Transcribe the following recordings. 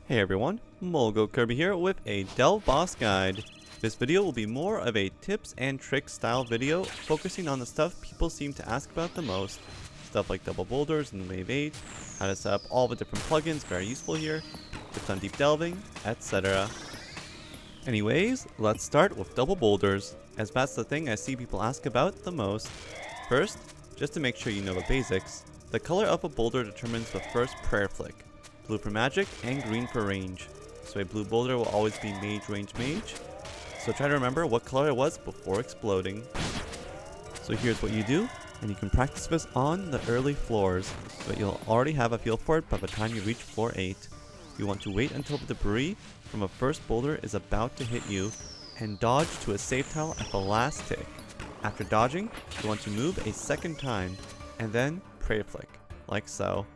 Hey everyone, Mulgo Kirby here with a Delve Boss Guide. This video will be more of a tips and tricks style video, focusing on the stuff people seem to ask about the most. Stuff like double boulders in Wave 8, how to set up all the different plugins, very useful here, tips on deep delving, etc. Anyways, let's start with double boulders, as that's the thing I see people ask about the most. First, just to make sure you know the basics, the color of a boulder determines the first prayer flick. Blue for magic and green for range. So a blue boulder will always be mage, range, mage. So try to remember what color it was before exploding. So here's what you do, and you can practice this on the early floors, but you'll already have a feel for it by the time you reach floor 8. You want to wait until the debris from a first boulder is about to hit you, and dodge to a safe tile at the last tick. After dodging, you want to move a second time, and then prayer flick, like so.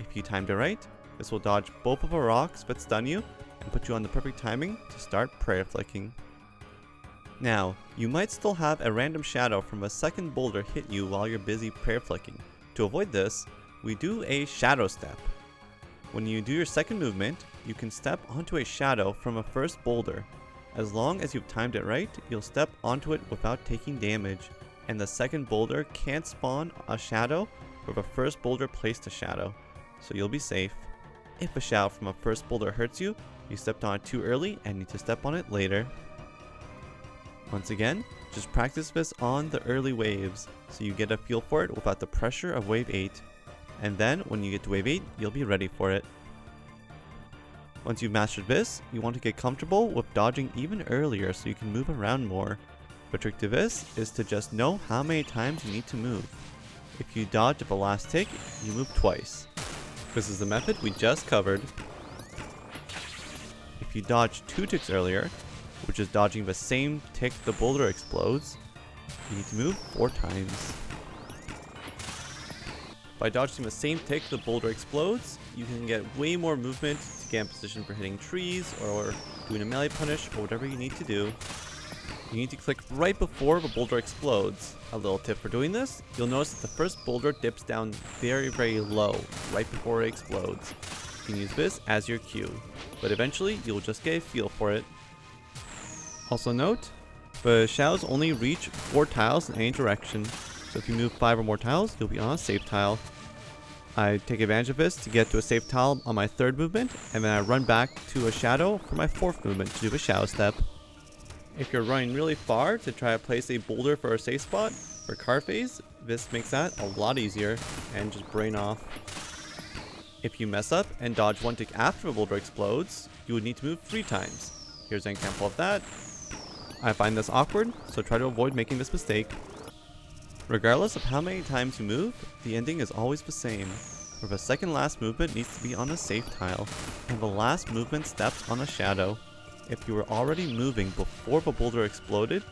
If you timed it right, this will dodge both of the rocks that stun you and put you on the perfect timing to start prayer flicking. Now, you might still have a random shadow from a second boulder hit you while you're busy prayer flicking. To avoid this, we do a shadow step. When you do your second movement, you can step onto a shadow from a first boulder. As long as you've timed it right, you'll step onto it without taking damage, and the second boulder can't spawn a shadow where the first boulder placed a shadow, so you'll be safe. If a shadow from a first boulder hurts you, you stepped on it too early and need to step on it later. Once again, just practice this on the early waves, so you get a feel for it without the pressure of wave 8. And then, when you get to wave 8, you'll be ready for it. Once you've mastered this, you want to get comfortable with dodging even earlier so you can move around more. The trick to this is to just know how many times you need to move. If you dodge at the last tick, you move twice. This is the method we just covered. If you dodge 2 ticks earlier, which is dodging the same tick the boulder explodes, you need to move 4 times. By dodging the same tick the boulder explodes, you can get way more movement to get in position for hitting trees or doing a melee punish or whatever you need to do. You need to click right before the boulder explodes. A little tip for doing this, you'll notice that the first boulder dips down very low, right before it explodes. You can use this as your cue, but eventually you'll just get a feel for it. Also note, the shadows only reach 4 tiles in any direction, so if you move 5 or more tiles, you'll be on a safe tile. I take advantage of this to get to a safe tile on my 3rd movement, and then I run back to a shadow for my 4th movement to do a shadow step. If you're running really far to try to place a boulder for a safe spot for car phase, this makes that a lot easier and just brain off. If you mess up and dodge 1 tick after a boulder explodes, you would need to move 3 times. Here's an example of that. I find this awkward, so try to avoid making this mistake. Regardless of how many times you move, the ending is always the same, where the second last movement needs to be on a safe tile, and the last movement steps on a shadow. If you were already moving before the boulder exploded,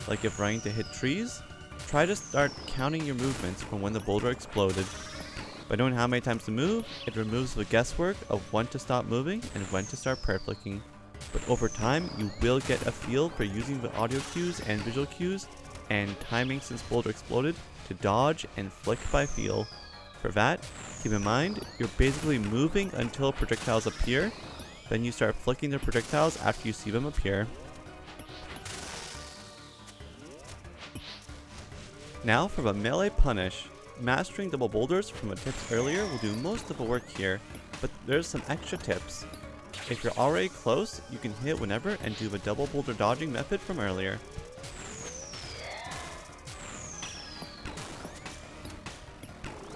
like if running to hit trees, try to start counting your movements from when the boulder exploded. By knowing how many times to move, it removes the guesswork of when to stop moving and when to start prayer flicking. But over time, you will get a feel for using the audio cues and visual cues and timing since boulder exploded to dodge and flick by feel. For that, keep in mind, you're basically moving until projectiles appear, then you start flicking the projectiles after you see them appear. Now for the melee punish. Mastering double boulders from the tips earlier will do most of the work here, but there's some extra tips. If you're already close, you can hit whenever and do the double boulder dodging method from earlier.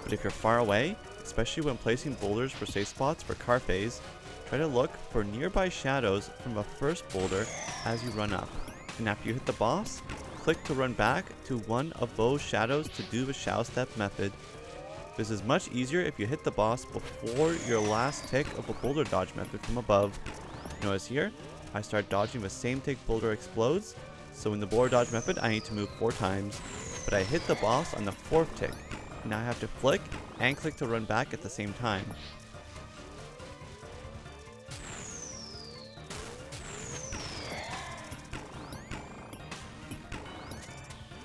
But if you're far away, especially when placing boulders for safe spots for car phase, try to look for nearby shadows from the first boulder as you run up, and after you hit the boss, click to run back to one of those shadows to do the shadow step method. This is much easier if you hit the boss before your last tick of the boulder dodge method from above. Notice here, I start dodging the same tick boulder explodes, so in the boulder dodge method I need to move 4 times, but I hit the boss on the 4th tick, and now I have to flick and click to run back at the same time.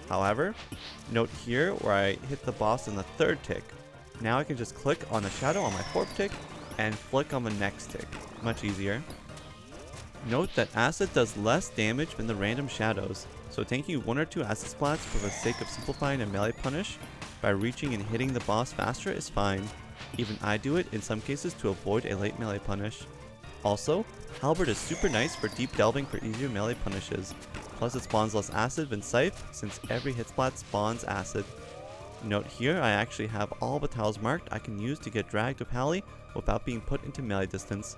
However, note here where I hit the boss on the 3rd tick. Now I can just click on the shadow on my 4th tick and flick on the next tick. Much easier. Note that acid does less damage than the random shadows, so tanking 1 or 2 acid splats for the sake of simplifying a melee punish by reaching and hitting the boss faster is fine. Even I do it in some cases to avoid a late melee punish. Also, Halberd is super nice for deep delving for easier melee punishes, plus it spawns less acid than Scythe since every hit splat spawns acid. Note here I actually have all the tiles marked I can use to get dragged with Hallie without being put into melee distance.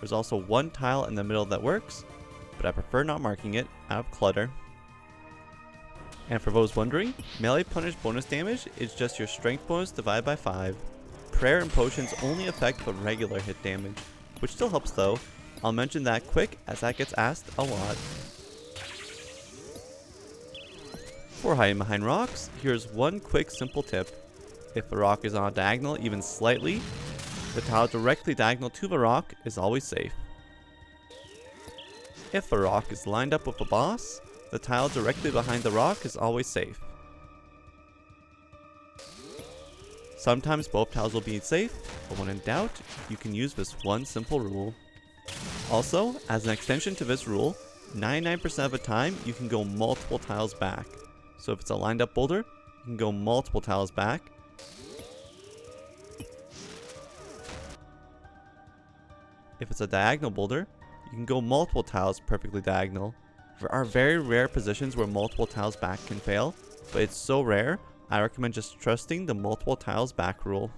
There's also one tile in the middle that works, but I prefer not marking it out of clutter. And for those wondering, melee punish bonus damage is just your strength bonus divided by 5. Prayer and potions only affect the regular hit damage, which still helps though. I'll mention that quick as that gets asked a lot. For hiding behind rocks, here's one quick simple tip. If the rock is on a diagonal even slightly, the tile directly diagonal to the rock is always safe. If the rock is lined up with the boss, the tile directly behind the rock is always safe. Sometimes both tiles will be safe, but when in doubt, you can use this one simple rule. Also, as an extension to this rule, 99% of the time you can go multiple tiles back. So if it's a lined up boulder, you can go multiple tiles back. If it's a diagonal boulder, you can go multiple tiles perfectly diagonal. There are very rare positions where multiple tiles back can fail, but it's so rare, I recommend just trusting the multiple tiles back rule.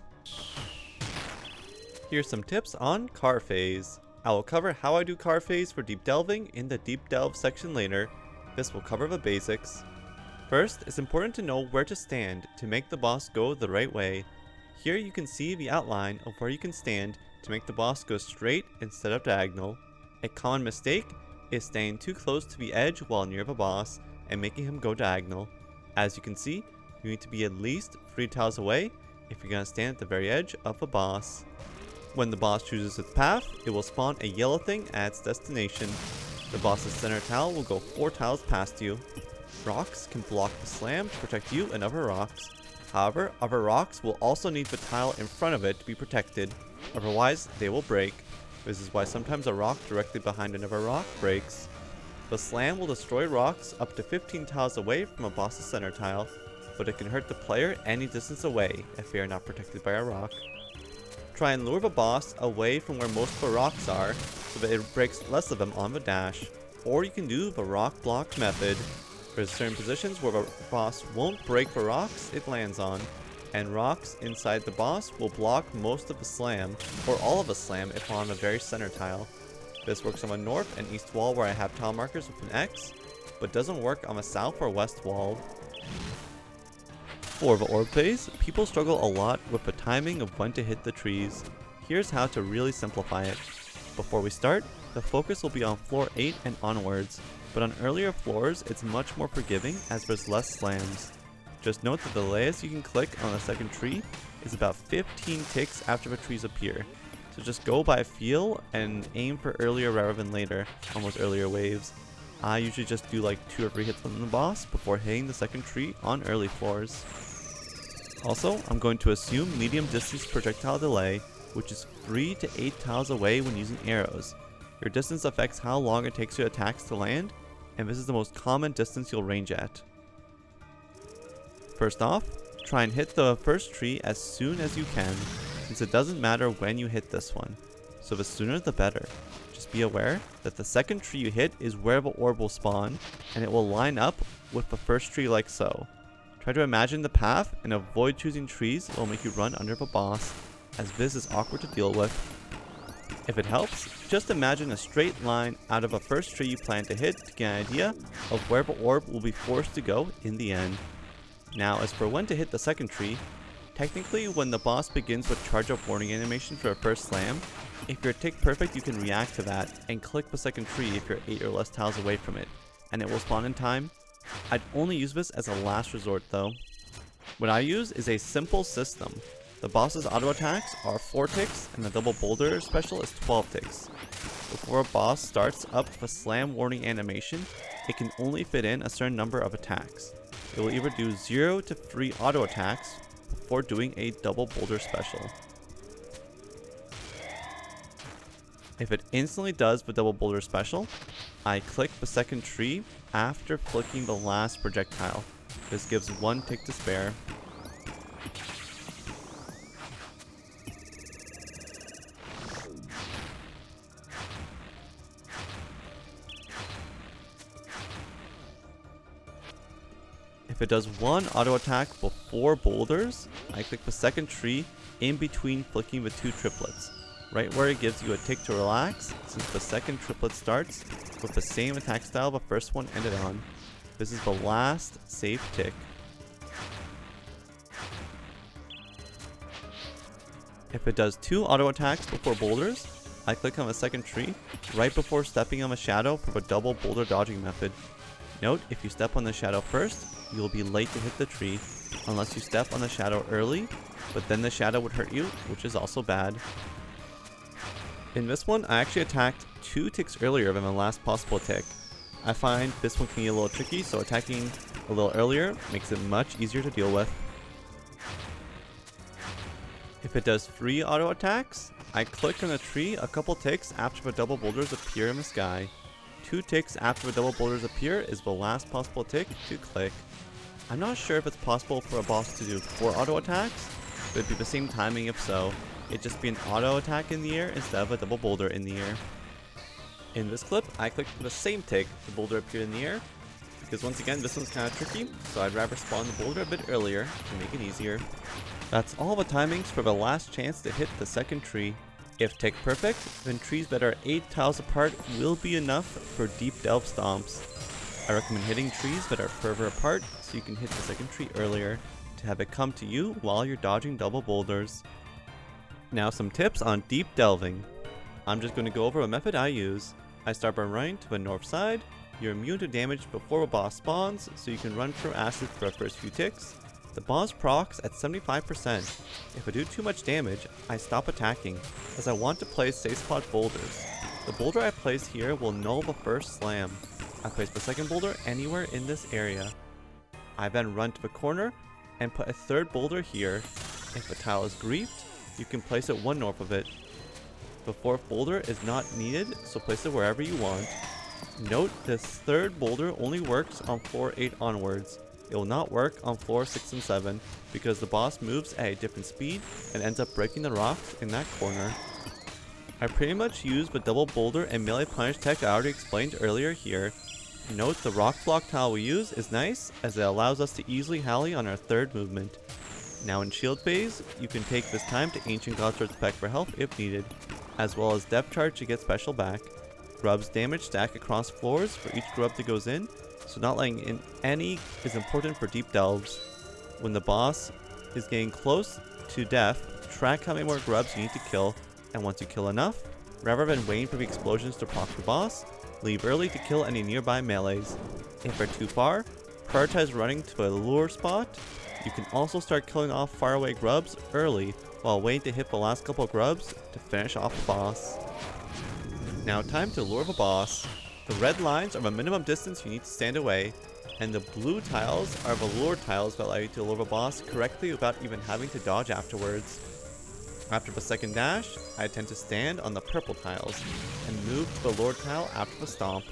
Here's some tips on car phase. I will cover how I do car phase for deep delving in the deep delve section later. This will cover the basics. First, it's important to know where to stand to make the boss go the right way. Here you can see the outline of where you can stand to make the boss go straight instead of diagonal. A common mistake is staying too close to the edge while near the boss and making him go diagonal. As you can see, you need to be at least 3 tiles away if you're going to stand at the very edge of the boss. When the boss chooses its path, it will spawn a yellow thing at its destination. The boss's center tile will go 4 tiles past you. Rocks can block the slam to protect you and other rocks. However, other rocks will also need the tile in front of it to be protected, otherwise they will break. This is why sometimes a rock directly behind another rock breaks. The slam will destroy rocks up to 15 tiles away from a boss's center tile, but it can hurt the player any distance away if they are not protected by a rock. Try and lure the boss away from where most of the rocks are so that it breaks less of them on the dash, or you can do the rock block method. There's certain positions where the boss won't break the rocks it lands on, and rocks inside the boss will block most of the slam, or all of the slam if on the very center tile. This works on the north and east wall where I have tile markers with an X, but doesn't work on the south or west wall. For the orb phase, people struggle a lot with the timing of when to hit the trees. Here's how to really simplify it. Before we start, the focus will be on floor 8 and onwards, but on earlier floors it's much more forgiving as there's less slams. Just note that the latest you can click on the second tree is about 15 ticks after the trees appear, so just go by feel and aim for earlier rather than later on those earlier waves. I usually just do like 2 or 3 hits on the boss before hitting the second tree on early floors. Also, I'm going to assume medium distance projectile delay, which is 3 to 8 tiles away when using arrows. Your distance affects how long it takes your attacks to land, and this is the most common distance you'll range at. First off, try and hit the first tree as soon as you can, since it doesn't matter when you hit this one, so the sooner the better. Just be aware that the second tree you hit is where the orb will spawn, and it will line up with the first tree like so. Try to imagine the path and avoid choosing trees that will make you run under the boss, as this is awkward to deal with. If it helps, just imagine a straight line out of a first tree you plan to hit to get an idea of where the orb will be forced to go in the end. Now, as for when to hit the second tree, technically when the boss begins with charge up warning animation for a first slam, if you're tick perfect you can react to that and click the second tree if you're 8 or less tiles away from it, and it will spawn in time. I'd only use this as a last resort though. What I use is a simple system. The boss's auto attacks are 4 ticks and the double boulder special is 12 ticks. Before a boss starts up the slam warning animation, it can only fit in a certain number of attacks. It will either do 0 to 3 auto attacks before doing a double boulder special. If it instantly does the double boulder special, I click the second tree after flicking the last projectile. This gives 1 tick to spare. If it does 1 auto attack before boulders, I click the second tree in between flicking the 2 triplets, right where it gives you a tick to relax, since the second triplet starts with the same attack style the first one ended on. This is the last safe tick. If it does 2 auto attacks before boulders, I click on the second tree right before stepping on the shadow for the double boulder dodging method. Note, if you step on the shadow first, you will be late to hit the tree, unless you step on the shadow early, but then the shadow would hurt you, which is also bad. In this one, I actually attacked 2 ticks earlier than the last possible tick. I find this one can get a little tricky, so attacking a little earlier makes it much easier to deal with. If it does 3 auto attacks, I click on the tree a couple ticks after the double boulders appear in the sky. 2 ticks after the double boulders appear is the last possible tick to click. I'm not sure if it's possible for a boss to do 4 auto attacks, but it'd be the same timing if so. It'd just be an auto attack in the air instead of a double boulder in the air. In this clip, I clicked for the same tick the boulder appeared in the air, because once again this one's kind of tricky, so I'd rather spawn the boulder a bit earlier to make it easier. That's all the timings for the last chance to hit the second tree. If tick perfect, then trees that are 8 tiles apart will be enough for deep delve stomps. I recommend hitting trees that are further apart so you can hit the second tree earlier to have it come to you while you're dodging double boulders. Now some tips on deep delving. I'm just going to go over a method I use. I start by running to the north side. You're immune to damage before a boss spawns, so you can run through acid for the first few ticks. The boss procs at 75%. If I do too much damage, I stop attacking, as I want to place safe spot boulders. The boulder I place here will null the first slam. I place the second boulder anywhere in this area. I then run to the corner and put a third boulder here. If a tile is griefed, you can place it 1 north of it. The 4th boulder is not needed, so place it wherever you want. Note this third boulder only works on floor 8 onwards. It will not work on floor 6 and 7 because the boss moves at a different speed and ends up breaking the rocks in that corner. I pretty much use the double boulder and melee punish tech I already explained earlier here. Note the rock block tile we use is nice as it allows us to easily hally on our third movement. Now in shield phase, you can take this time to ancient Godsword spec for health if needed, as well as depth charge to get special back. Grubs damage stack across floors for each grub that goes in, so not letting in any is important for deep delves. When the boss is getting close to death, track how many more grubs you need to kill, and once you kill enough, rather than waiting for the explosions to proc the boss, leave early to kill any nearby melees. If they're too far, prioritize running to a lure spot. You can also start killing off faraway grubs early while waiting to hit the last couple grubs to finish off the boss. Now time to lure the boss. The red lines are the minimum distance you need to stand away, and the blue tiles are the lure tiles that allow you to lure the boss correctly without even having to dodge afterwards. After the second dash, I tend to stand on the purple tiles and move to the lure tile after the stomp.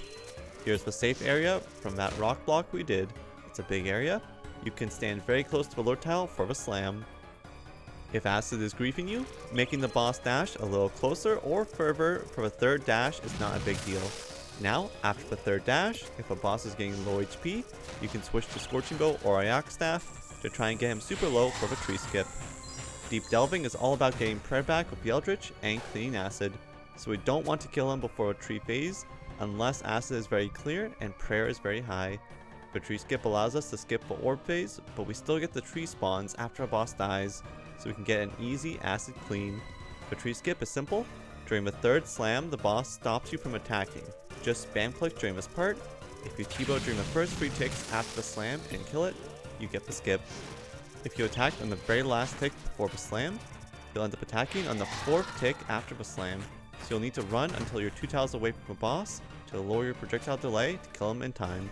Here's the safe area from that rock block we did. It's a big area. You can stand very close to the lure tile for the slam. If acid is griefing you, making the boss dash a little closer or further for the third dash is not a big deal. Now, after the third dash, if a boss is getting low HP, you can switch to Scorching Bow or Ayak Staff to try and get him super low for the tree skip. Deep delving is all about getting prayer back with the Eldritch and cleaning acid, so we don't want to kill him before a tree phase unless acid is very clear and prayer is very high. The tree skip allows us to skip the orb phase, but we still get the tree spawns after a boss dies, so we can get an easy acid clean. The tree skip is simple. During the third slam, the boss stops you from attacking. Just spam click during this part. If you T-bow during the first 3 ticks after the slam and kill it, you get the skip. If you attack on the very last tick before the slam, you'll end up attacking on the 4th tick after the slam, so you'll need to run until you're 2 tiles away from the boss to lower your projectile delay to kill him in time.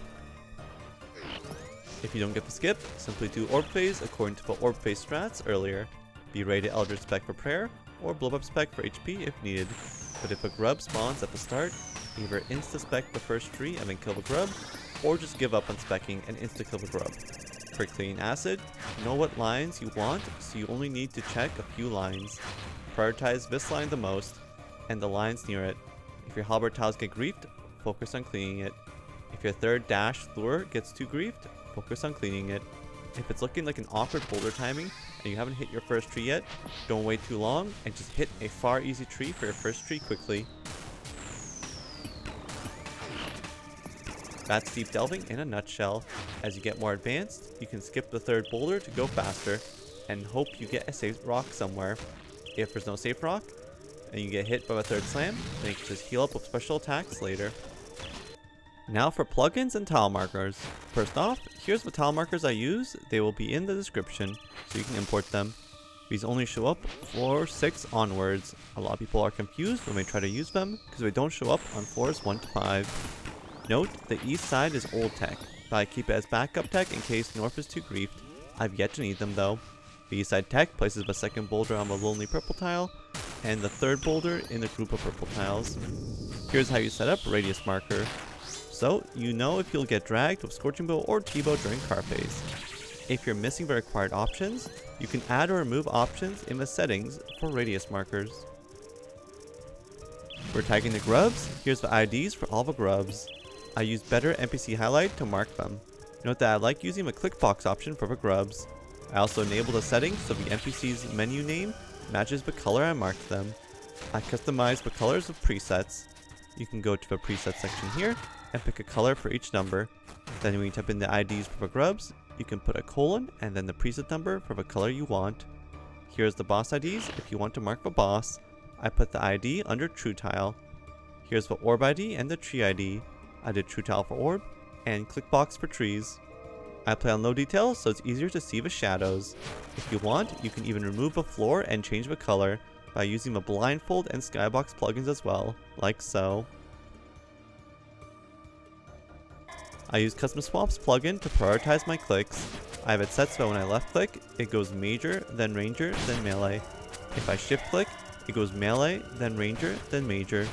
If you don't get the skip, simply do Orb Phase according to the Orb Phase strats earlier. Be ready to Eldritch spec for prayer, or blow up spec for HP if needed. but if a grub spawns at the start, either insta-spec the first tree and then kill the grub, or just give up on specking and insta-kill the grub. For clean acid, know what lines you want, so you only need to check a few lines. Prioritize this line the most, and the lines near it. If your halberd tiles get griefed, focus on cleaning it. If your third dash lure gets too griefed, focus on cleaning it. If it's looking like an awkward boulder timing, and you haven't hit your first tree yet, don't wait too long, and just hit a far easy tree for your first tree quickly. That's deep delving in a nutshell. As you get more advanced, you can skip the third boulder to go faster, and hope you get a safe rock somewhere. If there's no safe rock, and you get hit by a third slam, then you can just heal up with special attacks later. Now for plugins and tile markers. First off, here's the tile markers I use. They will be in the description, so you can import them. These only show up floor 6 onwards. A lot of people are confused when they try to use them, because they don't show up on floors 1 to 5. Note, the east side is old tech, but I keep it as backup tech in case north is too griefed. I've yet to need them though. The east side tech places the second boulder on the lonely purple tile, and the third boulder in the group of purple tiles. Here's how you set up radius marker. So, you know if you'll get dragged with Scorching Bow or T-Bow during car phase. If you're missing the required options, you can add or remove options in the settings for radius markers. For tagging the grubs, here's the IDs for all the grubs. I use Better NPC Highlight to mark them. Note that I like using the click box option for the grubs. I also enable the settings so the NPC's menu name matches the color I marked them. I customize the colors with presets. You can go to the preset section here and pick a color for each number. Then when you type in the IDs for the grubs, you can put a colon and then the preset number for the color you want. Here's the boss IDs if you want to mark the boss. I put the ID under true tile. Here's the orb ID and the tree ID. I did true tile for orb and click box for trees. I play on low detail so it's easier to see the shadows. If you want, you can even remove the floor and change the color by using the blindfold and skybox plugins as well, like so. I use Custom Swaps plugin to prioritize my clicks. I have it set so when I left click, it goes major, then ranger, then melee. If I shift click, it goes melee, then ranger, then major.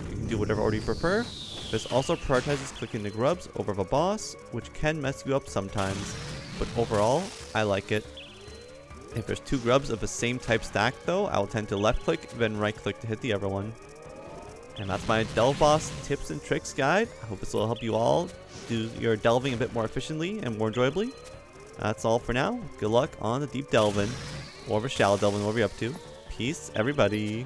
You can do whatever order you prefer. This also prioritizes clicking the grubs over the boss, which can mess you up sometimes, but overall, I like it. If there's two grubs of the same type stacked though, I will tend to left click, then right click to hit the other one. And that's my Delve Boss tips and tricks guide. I hope this will help you all do your delving a bit more efficiently and more enjoyably. That's all for now. Good luck on the deep delving, or the shallow delving, whatever you're up to. Peace, everybody.